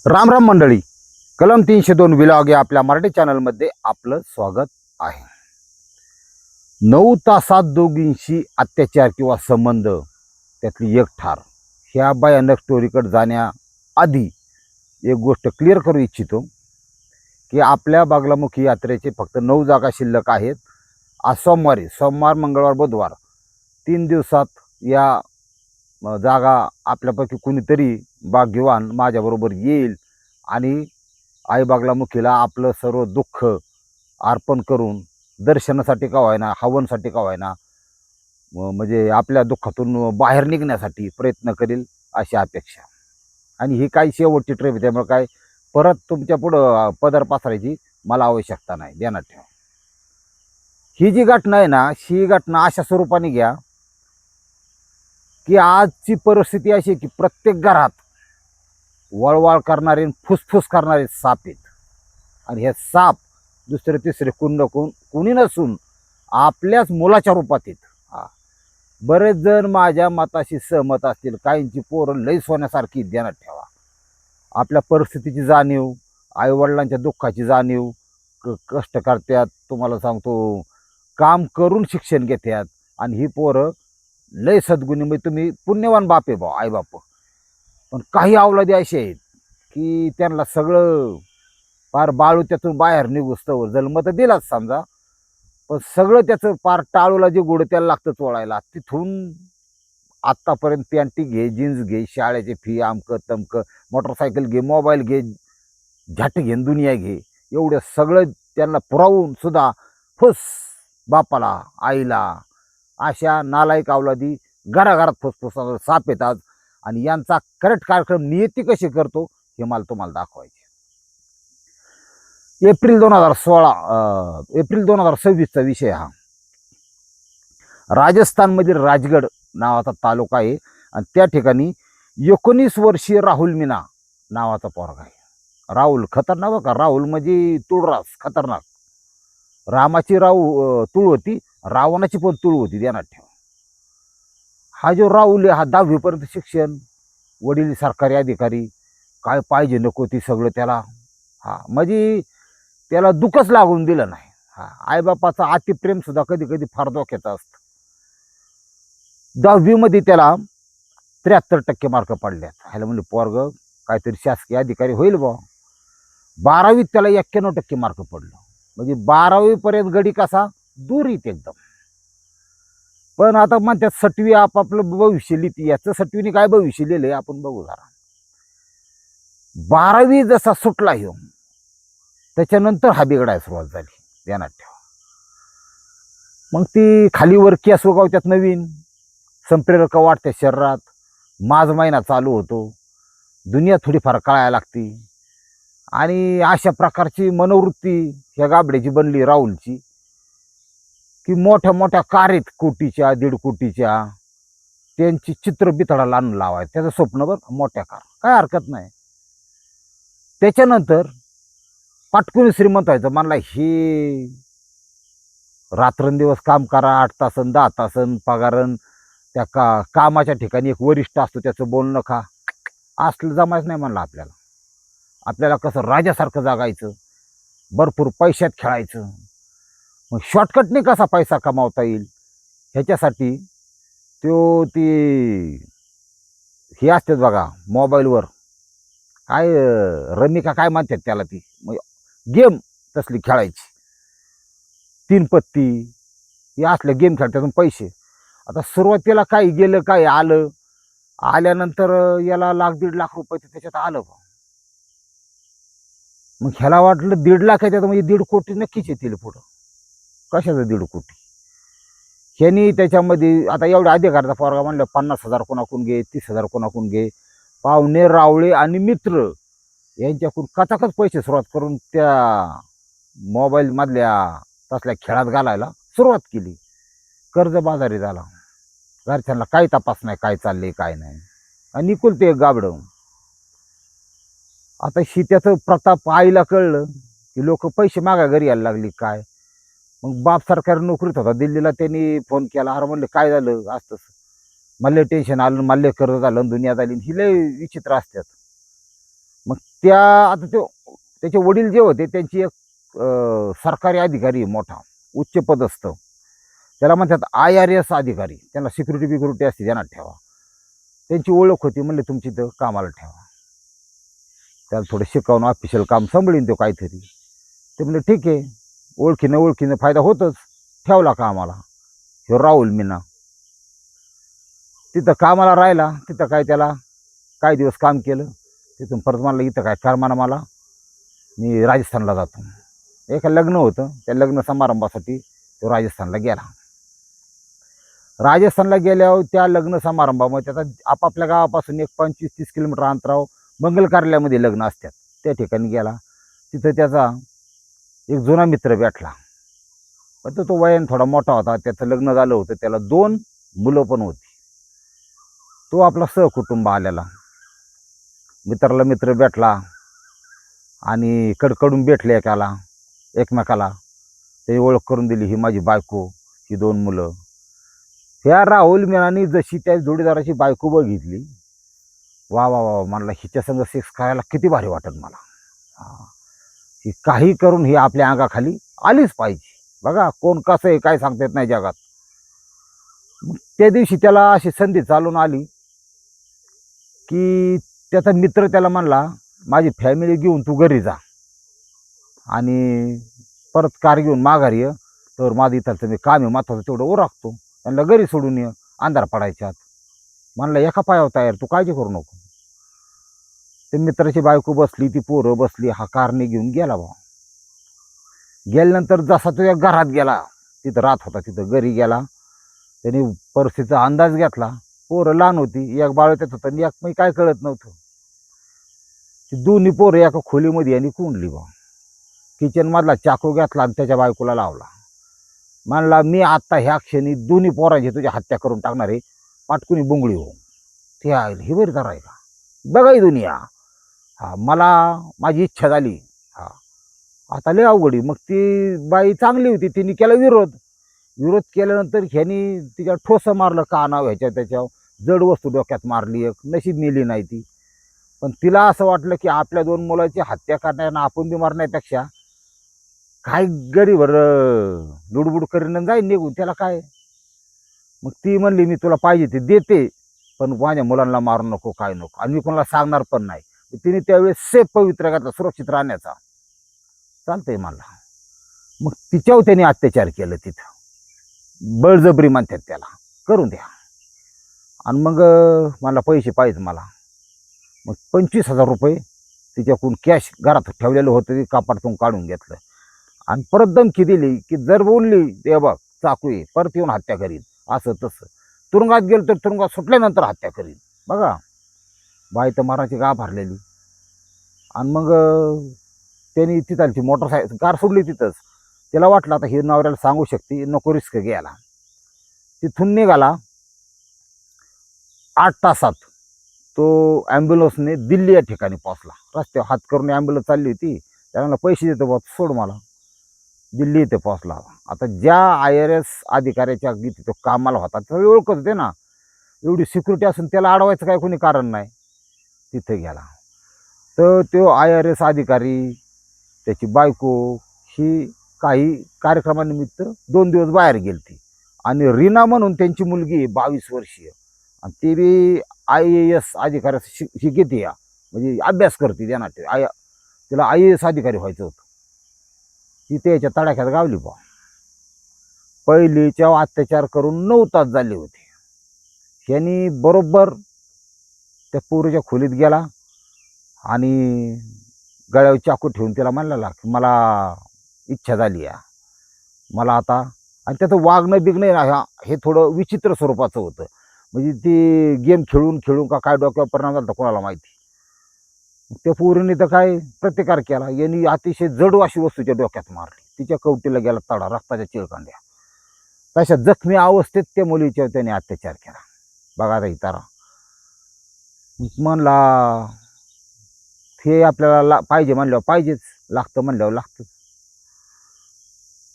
राम राम मंडळी, कलम 302 विलॉग या आपल्या मराठी चॅनलमध्ये आपलं स्वागत आहे. 9 तासात दोघींशी अत्याचार किंवा संबंध त्यातली एक ठार ह्या भयानक स्टोरीकडे जाण्याआधी एक गोष्ट क्लिअर करू इच्छितो की आपल्या बागलामुखी यात्रेचे फक्त 9 जागा शिल्लक आहेत. आज सोमवार, मंगळवार, बुधवार 3 दिवसात या जागा आपल्यापैकी कुणीतरी भाग्यवान माझ्याबरोबर येईल आणि आई बागलामुखीला आपलं सर्व दुःख अर्पण करून दर्शनासाठी का होईना, हवनसाठी का होईना, म्हणजे आपल्या दुःखातून बाहेर निघण्यासाठी प्रयत्न करील अशी अपेक्षा. आणि ही काही शेवटची ट्रिप आहे, त्यामुळे काय परत तुमच्या पुढं पदर पसरायची मला आवश्यकता नाही, ध्यानात ठेवा. ही जी घटना आहे ना, ही घटना अशा स्वरूपाने घ्या की आजची परिस्थिती अशी की प्रत्येक घरात वळवळ करणारे फुसफुस करणारे साप आहेत. आणि हे साप दुसरे तिसरे कुणी नसून आपल्याच मुलाच्या रूपात आहेत. बरेच जण माझ्या मताशी सहमत असतील. काहींची पोरं लई सोन्यासारखी, ध्यानात ठेवा. आपल्या परिस्थितीची जाणीव, आईवडिलांच्या दुःखाची जाणीव, कष्ट करतात, तुम्हाला सांगतो काम करून शिक्षण घेतात. आणि ही पोरं लय सद्गुणी, म्हणजे तुम्ही पुण्यवान बाप आहे आई बाप. पण काही अवलादी असे आहेत की त्यांना सगळं पार बाळू त्यातून बाहेर निघुस्तवर जन्म तर दिलाच समजा, पण सगळं त्याचं पार टाळूला जे गोड त्याला लागतं चोळायला. तिथून आत्तापर्यंत पॅन्टी घे, जीन्स घे, शाळेचे फी, आमकं तमकं, मोटरसायकल घे, मोबाईल घे, झट घेन दुनिया घे, एवढं सगळं त्यांना पुरवून सुद्धा फुस बापाला आईला अशा नालायक अवलादी घराघरात फुसफुस साप येतात. आणि यांचा करेक्ट कार्यक्रम नियती कशी करतो हे मला तुम्हाला दाखवायचे. एप्रिल 2026चा विषय हा. राजस्थानमधील राजगड नावाचा तालुका आहे आणि त्या ठिकाणी 19 वर्षीय राहुल मीना नावाचा पोरगा आहे. राहुल खतरनाक बघा, राहुल म्हणजे तुळरास खतरनाक. रामाची तुळ होती, रावणाची पण तुळ होती, ध्यानात ठेवा. हा जो राहुल आहे हा 10वी पर्यंत शिक्षण, वडील सरकारी अधिकारी, काय पाहिजे नको ती सगळं त्याला. म्हणजे त्याला दुःखच लागून दिलं नाही. आईबापाचं अतिप्रेम सुद्धा कधी कधी फार धोक्याचं असतं. 10वी मध्ये त्याला 73% मार्क पडल्यात. ह्याला म्हणजे पोरग काहीतरी शासकीय अधिकारी होईल बा. 12वीत त्याला 91% मार्क पडलं. म्हणजे 12वी पर्यंत गडी कसा दुरीत एकदम. पण आता म्हणतात 6वी आपापलं भविष्य लिहिते. याचं 6वीने काय भविष्य लिहिलंय आपण बघू जरा. 12वी जसा सुटला ह्यो, त्याच्यानंतर हा बिघडायला सुरुवात झाली, ध्यानात ठेवा. मग ती खालीवर केस उगवत्यात नवीन, संप्रेरक वाटत्या शरीरात, माझ महिना चालू होतो, दुनिया थोडीफार कळायला लागती. आणि अशा प्रकारची मनोवृत्ती ह्या गाबड्याची बनली राहुलची की मोठ्या मोठ्या कारेत, कोटीच्या 1.5 कोटीच्या, त्यांची चित्र बितडाला आणून लावायचं त्याचं स्वप्न. बरं, मोठ्या कार काय हरकत नाही. त्याच्यानंतर पाटकुनी श्रीमंत व्हायचं म्हणला. हे रात्रंदिवस काम करा, 8 तासन 10 तासन पगारन, त्या कामाच्या ठिकाणी एक वरिष्ठ असतो त्याचं बोलणं खा, असलं जमायचं नाही म्हणलं. आपल्याला कसं राजासारखं जागायचं, भरपूर पैशात खेळायचं. मग शॉर्टकटने कसा पैसा कमावता येईल ह्याच्यासाठी हे असतात बघा मोबाईलवर, काय रमी का काय म्हणतात त्याला, ती गेम तसली खेळायची, 3 पत्ती हे असले गेम खेळ, त्यातून पैसे. आता सुरुवातीला काय गेलं काय आल्यानंतर याला 1,00,000-1.5 लाख रुपये त्याच्यात आलं. मग ह्याला वाटलं 1.5 लाख आहे त्यात, म्हणजे 1.5 कोटी नक्कीच येतील पुढं. कशाचं 1.5 कोटी? ह्यांनी त्याच्यामध्ये आता एवढ्या अधिकाराचा पोरगा म्हणलं 50,000 कोणाकून घे, 30,000 कोणाकून घे, पाहुणे रावळे आणि मित्र यांच्याकडून कचाकच पैसे सुरुवात करून त्या मोबाईल मधल्या तसल्या खेळात घालायला सुरुवात केली. कर्जबाजारी झाला. घरच्यांना काही तपास नाही, काय चाललंय काय नाही. आणि निकुलते एक गाबडं. आता त्याचं प्रताप आईला कळलं की लोक पैसे मागा घरी यायला लागली काय. मग बाप सरकारी नोकरीत होता दिल्लीला, त्यांनी फोन केला. अरे म्हणले काय झालं असतं, मला टेन्शन आलं, मला कर्ज झालं, दुनिया झाली. ही लय विचित्र असतात. मग आता त्याचे वडील जे होते त्यांची एक सरकारी अधिकारी मोठा उच्च पदस्थ, त्याला म्हणतात IRS अधिकारी, त्यांना सिक्युरिटी बिक्युरिटी असते, ध्यानात ठेवा. त्यांची ओळख होती, म्हणले तुमची तर कामाला ठेवा, त्याला थोडं शिकवून ऑफिशियल काम सांभाळीन तो काहीतरी. ते म्हणले ठीक आहे, ओळखीनं फायदा होतच, ठेवला कामाला. ह्यो राहुल मीना तिथं कामाला राहिला. तिथं काय त्याला काही दिवस काम केलं, तिथून परत म्हणलं इथं काय करमाना मला, मी राजस्थानला जातो. एका लग्न होतं, त्या लग्न समारंभासाठी तो राजस्थानला गेला. राजस्थानला गेल्यावर त्या लग्न समारंभामध्ये त्याचा आपापल्या गावापासून एक 25-30 किलोमीटर अंतरावर मंगल कार्यालयामध्ये लग्न असतात, त्या ठिकाणी गेला. तिथं त्याचा एक जुना मित्र भेटला, पण तो वयाने थोडा मोठा होता. त्याचं लग्न झालं होतं, त्याला 2 मुलं पण होती. तो आपला सहकुटुंब आलेला मित्राला मित्र भेटला आणि कडकडून भेटले एकमेकाला. त्याची ओळख करून दिली, ही माझी बायको, ही 2 मुलं. त्या राहुल मीनाने जशी त्या जोडीदाराची बायको बघितली, वा वा वा म्हणला, हिच्या संग सेक्स करायला किती भारी वाटत मला. ही काही करून ही आपल्या अंगाखाली आलीच पाहिजे. बघा कोण कसं आहे काय सांगता येत नाही जगात. त्या दिवशी त्याला अशी संधी चालून आली की त्याचा मित्र त्याला म्हणला, माझी फॅमिली घेऊन तू घरी जा आणि परत कार घेऊन माघारी ये, तर माझं इथं मी काम आहे महत्वाचं तेवढं ओळखतो, त्यांना घरी सोडून ये अंधार पडायच्यात. म्हणलं एका पायावर तयार, तू काळजी करू नको. ते मित्राची बायको बसली, ती पोरं बसली, हा कारने घेऊन गेला. बा गेल्यानंतर जसा तो एक घरात गेला, तिथं राहत होता, तिथं घरी गेला. त्याने परिस्थितीचा अंदाज घेतला. पोरं लहान होती, एक बाळवत्यात होतं आणि एक मी काय कळत नव्हतं. ती दोन्ही पोरं एका खोलीमध्ये आणि कुंडली. बा किचन मधला चाकू घेतला आणि त्याच्या बायकोला लावला. म्हणला मी आता ह्या क्षणी दोन्ही पोरांची तुझी हत्या करून टाकणार आहे, पाटकुनी बुंगळी हो. ते आहे ही बरी तर आहे का, बघा ही दुनिया. हा मला माझी इच्छा झाली. हा आता लय अवघडी. मग ती बाई चांगली होती, तिने केला विरोध केल्यानंतर ह्यानी तिच्या ठोसं मारलं कानाव, ह्याच्या त्याच्यावर जड वस्तू डोक्यात मारली, एक नशीब नेली नाही ती. पण तिला असं वाटलं की आपल्या 2 मुलाची हत्या करण्यानं आपण बी मारण्यापेक्षा काय गरीवर लुडबुड करीन जाईन निघून, त्याला काय. मग ती म्हणली मी तुला पाहिजे ते देते, पण माझ्या मुलांना मारू नको, काय नको, आणि मी कोणाला सांगणार पण नाही. तिने त्यावेळेस सेफ पवित्र घातला सुरक्षित राहण्याचा. चालतंय मला. मग तिच्यावर त्याने अत्याचार केलं, तिथं बळजबरी म्हणतात त्याला, करून द्या. आणि मग मला पैसे पाहिजे मला. मग 25,000 रुपये तिच्याकडून कॅश घरात ठेवलेलं होतं, ते कपाटातून काढून घेतलं आणि परत धमकी दिली की जर बोलली ते बघ चाकू आहे, परत येऊन हत्या करीन, असं तसं. तुरुंगात गेलो तर तुरुंगात सुटल्यानंतर हत्या करीन. बघा बाई तर माराची गा भरलेली. आणि मग त्यांनी तिथालची मोटरसायकल कार सोडली तिथंच. त्याला वाटलं आता हे नवऱ्याला सांगू शकते, नको रिस्क घ्यायला. तिथून निघाला. 8 तासात तो ॲम्ब्युलन्सने दिल्ली या ठिकाणी पोहोचला. रस्त्यावर हात करून ॲम्ब्युलन्स चालली होती, त्याला पैसे देतो बा सोड मला. दिल्ली इथे पोहोचला. आता ज्या IRS अधिकाऱ्याच्या अगदी तिथं कामाला होता तर ओळखत होते ना, एवढी सिक्युरिटी असून त्याला अडवायचं काय कोणी कारण नाही. तिथे गेला तर तो IRS अधिकारी, त्याची बायको ही काही कार्यक्रमानिमित्त 2 दिवस बाहेर गेलती. आणि रीना म्हणून त्यांची मुलगी 22 वर्षीय, आणि ती बी IAS अधिकाऱ्याचं शिकते या, म्हणजे अभ्यास करते देणार. तिला IAS अधिकारी व्हायचं होतं. ती त्याच्या तडाख्यात गावली. बा पहिलीच्या अत्याचार करून 9 तास झाले होते. ह्यांनी बरोबर त्या पोरीच्या खोलीत गेला आणि गळ्यावर चाकू ठेवून तिला म्हणलेला की मला इच्छा झाली आहे मला आता. आणि त्याचं वागणं बिगणं हे थोडं विचित्र स्वरूपाचं होतं. म्हणजे ती गेम खेळून खेळून का काय डोक्यावर परिणाम झाला कोणाला माहिती. त्या पोरीने तर काय प्रतिकार केला, यांनी अतिशय जड अशी वस्तूच्या डोक्यात मारली. तिच्या कवटीला गेला तडा, रक्ताच्या चिळकांड्या. तशा जखमी अवस्थेत त्या मुलीच्या त्याने अत्याचार केला. बघा आता इतारा. म्हणला हे आपल्याला पाहिजे म्हणल्यावर पाहिजेच, लागतं म्हणल्यावर लागतं.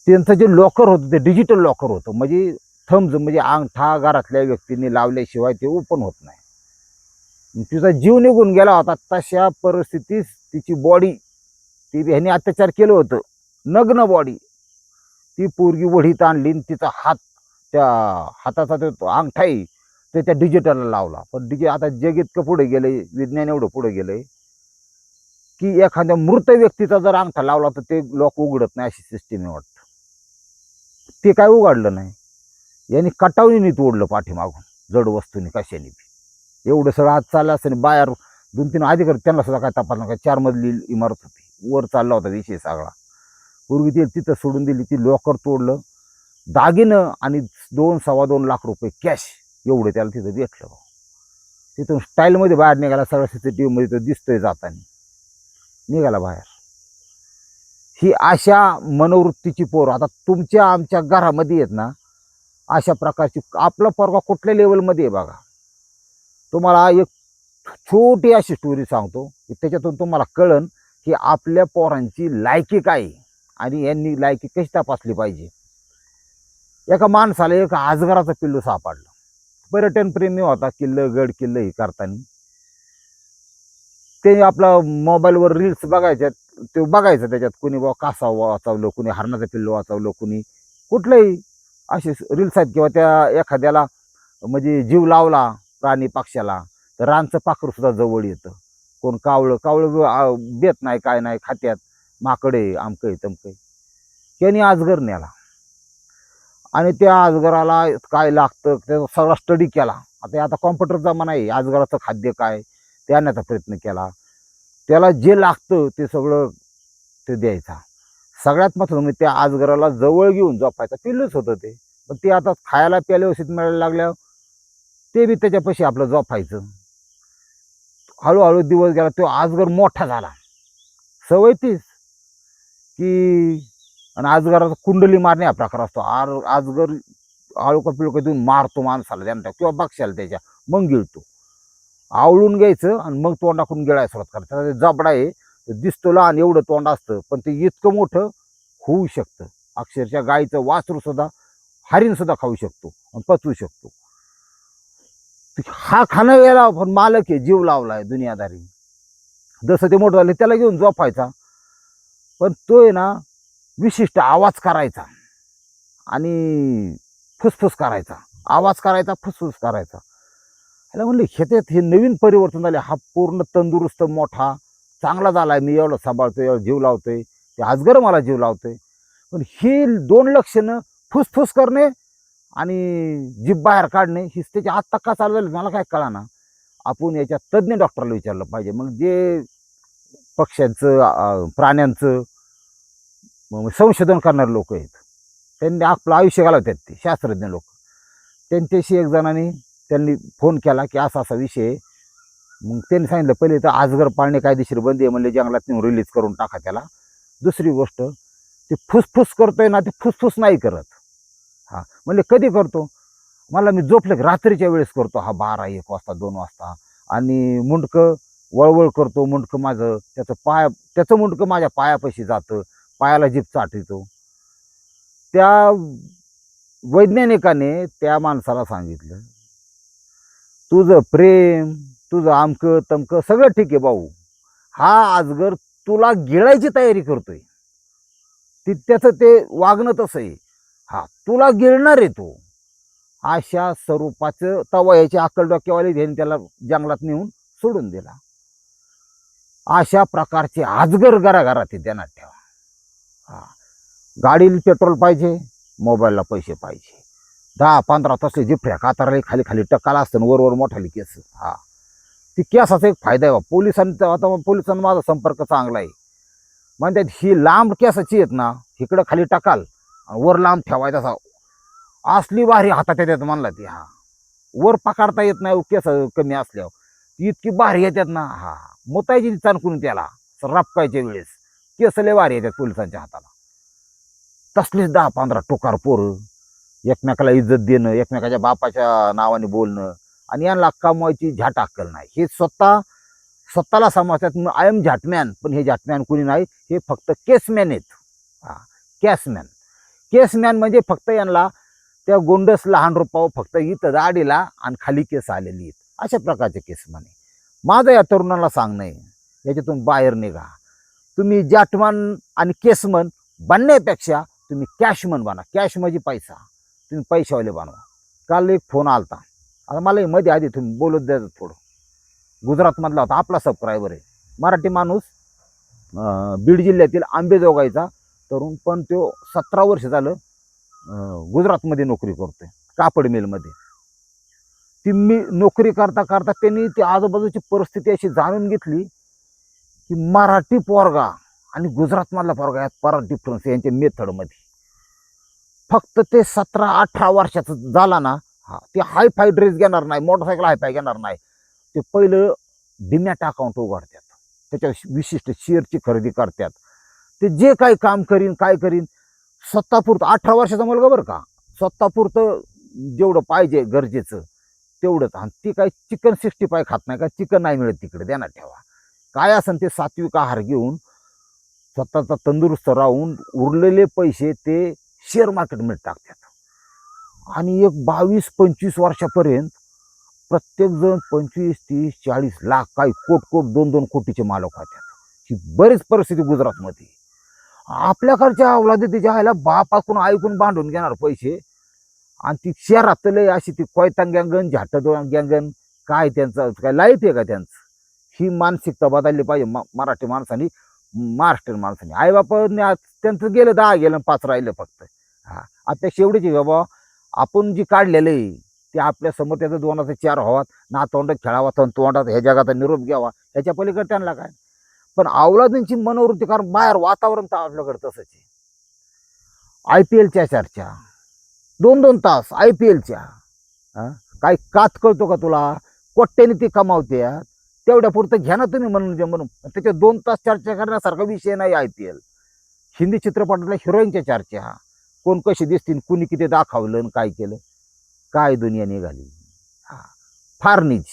त्यांचं जे लॉकर होतं ते डिजिटल लॉकर होतं, म्हणजे थम्स म्हणजे अंगठा घरातल्या व्यक्तींनी लावल्याशिवाय ते ओपन होत नाही. तिचा जीव निघून गेला होता. तशा परिस्थितीत तिची बॉडी, ती ह्याने अत्याचार केलं होतं, नग्न बॉडी, ती पोरगी वढीत आणली आणि तिचा हात, त्या हाताचा तो अंगठा आहे ते त्या डिजिटलला लावला. पण आता जग इतकं पुढे गेलंय, विज्ञान एवढं पुढे गेलंय की एखाद्या मृत व्यक्तीचा जर अंगठा लावला तर ते लोक उघडत नाही, अशी सिस्टीम आहे वाटतं. ते काय उघडलं नाही, यांनी कटावणीने तोडलं पाठीमागून, जड वस्तूंनी कशाने बी. एवढं सगळं आज चाललं असतं. बाहेर 2-3 अधिकारी, त्यांना सुद्धा काय तपास नका. 4 मजली इमारत होती, वर चालला होता विषय सगळा. पूर्वी ती तिथं सोडून दिली, ती लॉकर तोडलं, दागिनं आणि 2-2.25 लाख रुपये कॅश, एवढं त्याला तिथं भेटलं. तिथून स्टाईलमध्ये बाहेर निघाला, सगळ्या CCTV मध्ये तो दिसतोय जाताना, निघाला बाहेर. ही अशा मनोवृत्तीची पोरं आता तुमच्या आमच्या घरामध्ये आहेत ना, अशा प्रकारची. आपला पोरगा कुठल्या लेवलमध्ये आहे बघा. तुम्हाला एक छोटी अशी स्टोरी सांगतो की त्याच्यातून तुम्हाला कळन की आपल्या पोरांची लायकी काय आणि यांनी लायकी कशी तपासली पाहिजे. एका माणसाला एक अजगराचं पिल्लू सापडलं. पर्यटनप्रेमी होता, किल्लं गड किल्लं हे करताना. ते आपला मोबाईलवर रील्स बघायच्या, ते बघायचं त्याच्यात कुणी बाबा कासा वाचवलं, कुणी हरणाचं पिल्लू वाचवलं, कुणी कुठलंही असे रील्स आहेत. किंवा त्या एखाद्याला म्हणजे जीव लावला प्राणी पक्ष्याला तर रानचं पाखरू सुद्धा जवळ येतं. कोण कावळं बेत नाही, काय नाही, खात्यात माकडे आमकं तमकं. त्यांनी अजगर नेला आणि त्या अजगराला काय लागतं त्याचा सगळा स्टडी केला. आता कॉम्प्युटर जमाना आहे, अजगराचं खाद्य काय ते आणण्याचा प्रयत्न केला. त्याला जे लागतं ते सगळं ते द्यायचा. सगळ्यात महत्त्वाचं म्हणजे त्या अजगराला जवळ घेऊन झोपायचा. पिल्लूच होतं ते, पण ते आता खायला प्यायला व्यवस्थित मिळायला लागल्यावर ते बी त्याच्यापाशी आपलं झोपायचं. हळूहळू दिवस गेला, तो अजगर मोठा झाला. सवय तीच की, आणि अजगराचा कुंडली मारणे हा प्रकार असतो. अजगर आळुका पिळुका देऊन मारतो माणसाला त्यांना किंवा बक्षाला त्याच्या, मग गिळतो. आवळून घ्यायचं आणि मग तोंडाकडून गिळायला सुरुवात करायचं. त्याचा जबडा आहे, दिसतो लहान एवढं तोंड असतं, पण ते इतकं मोठं होऊ शकतं. अक्षरशः गाईचं वासरू सुद्धा, हरिण सुद्धा खाऊ शकतो आणि पचवू शकतो. हा खाणं वेळेला पण मालक आहे, जीव लावलाय दुनियादारी. जसं ते मोठं झालं त्याला घेऊन झोपायचा, पण तो आहे ना विशिष्ट आवाज करायचा आणि फुसफुस करायचा, आवाज करायचा, फुसफुस करायचा. त्याला म्हणलं ह्याच्यात हे नवीन परिवर्तन झाले. हा पूर्ण तंदुरुस्त मोठा चांगला झालाय, मी एवढं सांभाळतोय, एवढं जीव लावतोय, ते अजगर मला जीव लावतोय. पण ही 2 लक्षणं, फुसफुस करणे आणि जीभ बाहेर काढणे, ही त्याची आत्ता का चालू झाली मला काय कळाना. आपण याच्या तज्ज्ञ डॉक्टरला विचारलं पाहिजे. मग जे पक्ष्यांचं प्राण्यांचं संशोधन करणारे लोक आहेत, त्यांनी आपलं आयुष्य घालवतात, ते शास्त्रज्ञ लोक. त्यांच्याशी एक जणांनी त्यांनी फोन केला की असा असा विषय आहे. मग त्यांनी सांगितलं पहिले तर अजगर पाळणे कायदेशीर बंदी आहे, म्हणले जंगलात नेऊन रिलीज करून टाका त्याला. दुसरी गोष्ट, ते फुसफुस करतोय ना, ते फुसफुस नाही करत. हा म्हणले कधी करतो, मला मी झोपलं की रात्रीच्या वेळेस करतो, हा 12-1 वाजता 2 वाजता. आणि मुंडकं वळवळ करतो, मुंडकं माझं त्याचं मुंडकं माझ्या पायापाशी जातं, पायाला जीभ चाटतो. त्या वैज्ञानिकाने त्या माणसाला सांगितलं, तुझं प्रेम, तुझं आमकं तमकं सगळं ठीक आहे भाऊ, हा अजगर तुला गिळायची तयारी करतोय. त्याचं ते वागणं तसं आहे, हा तुला गिळणार आहे तो. अशा स्वरूपाचं तवा याची अक्कल डोक्यावाली घेऊन त्याला जंगलात नेऊन सोडून दिला. अशा प्रकारचे अजगर घराघरात ध्यानात ठेवा. हा, गाडीला पेट्रोल पाहिजे, मोबाईलला पैसे पाहिजे. 10-15 तसले जिफऱ्या कातारले खाली खाली टक्काला असतं, वर मोठाले केस. हा, ती केसाचा एक फायदा आहे. पोलिसांना माझा संपर्क चांगला आहे. म्हणतात ही लांब केसाची आहेत ना, इकडं खाली टाकाल आणि वर लांब ठेवायचा असा, असली भारी हातात येतात म्हणला ती. हा, वर पकडता येत नाही केस कमी असल्यावर, ती इतकी भारी येतात ना. हा, मोतायची चाणकून त्याला रपकायच्या वेळेस केस लय भारी येतात पोलिसांच्या हाताला. तसलेच 10-15 टोकार पोरं, एकमेकाला इज्जत देणं, एकमेकाच्या बापाच्या नावाने बोलणं, आणि यांना कमवायची झाट अक्कल नाही. हे स्वतःला समजतात आय एम झाटमॅन, पण हे झाटमॅन कुणी नाही, हे फक्त केसमॅन आहेत. हा, केसमॅन म्हणजे फक्त यांना त्या गोंडस लहान रूपावर फक्त इथं दाढीला आणि खाली केस आलेली आहेत, अशा प्रकारचे केसमॅन आहे. माझं या तरुणाला सांगणं आहे, याच्यातून बाहेर निघा. तुम्ही जॅटमन आणि केसमन बनण्यापेक्षा तुम्ही कॅशमन बना. कॅश म्हणजे पैसा, तुम्ही पैशावाले बनवा. काल एक फोन आलता, आता मला मध्ये आधी तुम्ही बोलत द्यायचं थोडं. गुजरातमधला होता, आपला सबस्क्रायबर आहे, मराठी माणूस, बीड जिल्ह्यातील आंबेजोगाईचा तरुण, पण तो 17 वर्ष झालं गुजरातमध्ये नोकरी करतोय, कापड मिलमध्ये. ती मी नोकरी करता करता त्यांनी ती आजूबाजूची परिस्थिती अशी जाणून घेतली की मराठी पोरगा आणि गुजरातमधला पोरगा यात फार डिफरन्स आहे यांच्या मेथडमध्ये. फक्त ते 17-18 वर्षाचं झाला ना, हा ते हाय फाय ड्रेस घेणार नाही, मोटरसायकल हाय फाय घेणार नाही. ते पहिलं डीमॅट अकाउंट उघडतात, त्याच्या विशिष्ट शेअरची खरेदी करतात. ते जे काही काम करीन काय करीन स्वतःपुरतं, 18 वर्षाचा मुलगा बरं का, स्वतःपुरतं जेवढं पाहिजे गरजेचं तेवढंच. आणि ती काही चिकन 65 खात नाही, का चिकन नाही मिळत तिकडे, ध्यानात ठेवा. काय असेल ते सात्विक आहार घेऊन स्वतःचा तंदुरुस्त राहून उरलेले पैसे ते शेअर मार्केटमध्ये टाकतात. आणि एक 22-25 वर्षापर्यंत प्रत्येकजण 25-30-40 लाख, काही कोट 2-2 कोटीचे मालक होतात. ही बरीच परिस्थिती गुजरातमध्ये. आपल्याकडच्या अवलादीच्या ह्याला बापाकडून ऐकून बांधून घेणार पैसे, आणि ती शहरात लय अशी ती कोयतान गँगन, झाटद गँगन, काय त्यांचं काय लाईफ आहे का त्यांचं. ही मानसिकता बदलली पाहिजे मराठी माणसांनी, महाराष्ट्रीयन माणसांनी. आईबापांनी आज त्यांचं गेलं 10 गेलं 5 राहिलं फक्त. हा अपेक्षा एवढीच आहे बाबा, आपण जी काढलेलं आहे ते आपल्या समोर त्याचं 2चे 4 व्हावात, नातोंडात खेळावा, तोंडात ह्या जगाचा निरोप घ्यावा, ह्याच्या पलीकडे त्यांना काय. पण अवलादींची मनोवृत्ती, कारण बाहेर वातावरण तर आपल्याकडे तसंच आहे. IPLच्या चर्चा 2-2 तास IPLच्या, काय कात कळतो का तुला, कोट्याने ती कमावते, तेवढ्या पुरतं घ्या ना तुम्ही मनोरंजन म्हणून. त्याच्या 2 तास चर्चा करण्यासारखा विषय नाही IPL. हिंदी चित्रपटातल्या हिरोईनच्या चर्चा, कोण कशी दिसतील, कुणी किती दाखवलं, काय केलं, काय दुनिया निघाली. फार नीच.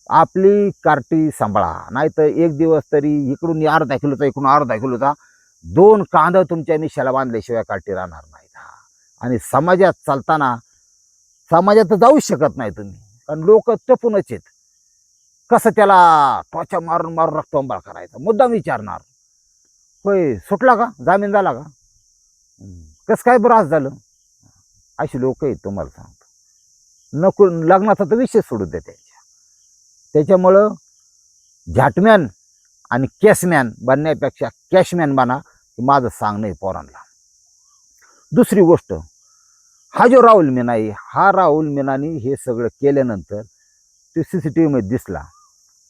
आपली कार्टी सांभाळा, नाही तर एक दिवस तरी इकडून अर्धा किलोचा, इकडून अर्धा किलोचा 2 कांदा तुमच्या निशाला बांधल्याशिवाय कार्टी राहणार नाहीत. आणि समाजात चालताना समाजात जाऊच शकत नाही तुम्ही, कारण लोक टपूनच आहेत. कसं त्याला टोचा मारून मारून रक्तंबाळ करायचा, मुद्दाम विचारणार, होय सुटला का, जामीन झाला का, कसं काय बरं आज झालं. अशी लोक आहेत, तुम्हाला सांगतो. नको लग्नाचा तर विषय सोडू द्या त्याच्यामुळं झॅटमॅन आणि कॅशमॅन बनण्यापेक्षा कॅशमॅन बना, हे माझं सांगणं आहे पोरांना. दुसरी गोष्ट, हा जो राहुल मीना आहे, हा राहुल मीनाने हे सगळं केल्यानंतर ते CCTV मध्ये दिसला,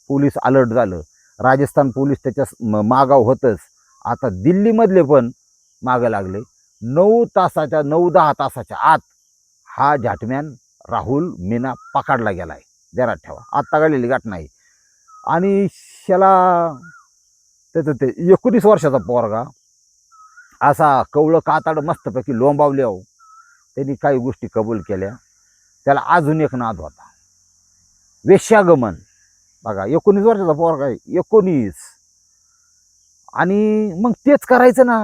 पोलीस अलर्ट झालं, राजस्थान पोलीस त्याच्या मागाव होतच. आता दिल्लीमधले पण मागं लागले. 9-10 तासाच्या आत हा झॅटमॅन राहुल मीना पकडला गेलाय, ध्यानात ठेवा. आत्ता घडलेली घटना आहे. आणि त्याला त्याचं ते 19 वर्षाचा पोरगा असा कवळं काताड मस्तपैकी लोंबावले हो, त्यांनी काही गोष्टी कबूल केल्या. त्याला अजून एक नाद होता, वेश्यागमन. बघा 19 वर्षाचा पोरगा आहे, 19. आणि मग तेच करायचं ना.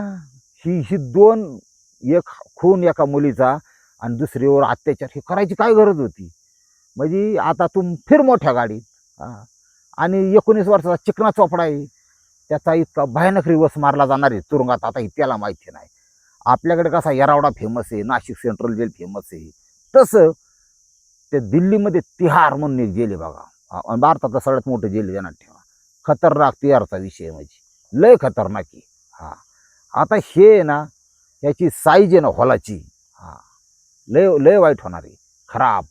ही 2, एक खून एका मुलीचा आणि दुसरीवर अत्याचार, हे करायची काय गरज होती. म्हणजे आता तू फिर मोठ्या गाडीत, आणि 19 वर्षाचा चिकना चोपडा आहे, त्याचा इतका भयानक रिवर्स मारला जाणार आहे तुरुंगात, आता त्याला माहिती नाही. आपल्याकडे कसा येरावडा फेमस आहे, नाशिक सेंट्रल जेल फेमस आहे, तसं ते दिल्लीमध्ये तिहार म्हणून एक जेल आहे बघा, आणि भारताचं सगळ्यात मोठं जेल आहे, ध्यानात ठेवा. खतरनाक तिहारचा विषय, म्हणजे लय खतरनाक आहे. आता हे ना, याची साईज आहे ना हॉलाची, लय लय वाईट होणार आहे, खराब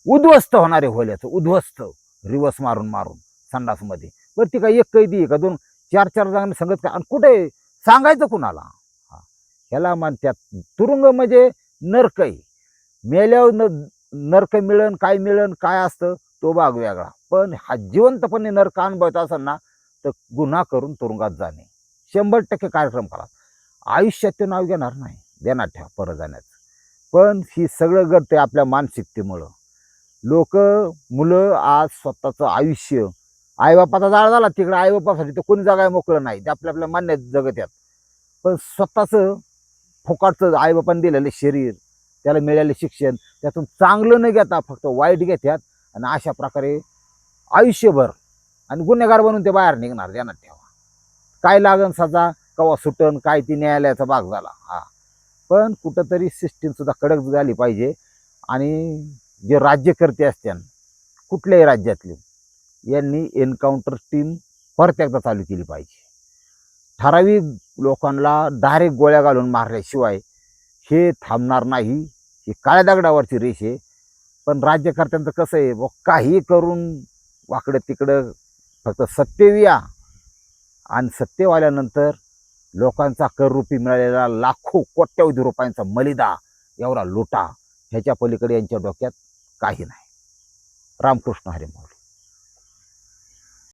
उद्ध्वस्त होणार आहे होल्याचं, उद्ध्वस्त, रिवर्स मारून मारून संडासमध्ये. बरं ती काय एक कैदी आहे का, 2-4 जण सांगत का, आणि कुठे सांगायचं कुणाला. ह्याला म्हणतात तुरुंग, म्हणजे नरक आहे. मेल्यावर नरक मिळन, काय मिळन, काय असतं तो भाग वेगळा. पण हा जिवंतपणे नरक अनुभवायचा असेल ना, तर गुन्हा करून तुरुंगात जाणे 100% कार्यक्रम करा. आयुष्यात ते नाव घेणार नाही, ध्यानात ठेवा, परत जाण्याचं. पण ही सगळं घडते आपल्या मानसिकतेमुळं. लोक, मुलं आज स्वतःचं आयुष्य, आईबापाचा जाळ झाला तिकडे, आईबापासाठी तर कोणी जगाय मोकळं नाही, ते आपल्या आपल्या मान्यात जगत आहेत. पण स्वतःचं फुकाटचं आईबापाने दिलेलं शरीर, त्याला मिळालेलं शिक्षण, त्यातून चांगलं न घेता फक्त वाईट घेतात, आणि अशा प्रकारे आयुष्यभर आणि गुन्हेगार बनून ते बाहेर निघणार, ध्यानात ठेवा. काय लागन सजा, कवा सुटन, काय ती न्यायालयाचा भाग झाला. हा, पण कुठंतरी सिस्टीम सुद्धा कडक झाली पाहिजे. आणि जे राज्यकर्ते असतात कुठल्याही राज्यातले, यांनी एन्काउंटर टीम परत एकदा चालू केली पाहिजे. ठराविक लोकांना डायरेक्ट गोळ्या घालून मारल्याशिवाय हे थांबणार नाही. ही काळ्या दगडावरची रेष आहे. पण राज्यकर्त्यांचं कसं आहे, काही करून वाकडं तिकडं फक्त सत्तेवी या, आणि सत्तेवाल्यानंतर लोकांचा कररूपी मिळालेला लाखो कोट्यवधी रुपयांचा मलिदा, एवढा लुटा, ह्याच्या पलीकडे यांच्या डोक्यात काही नाही. रामकृष्ण हरी माऊली.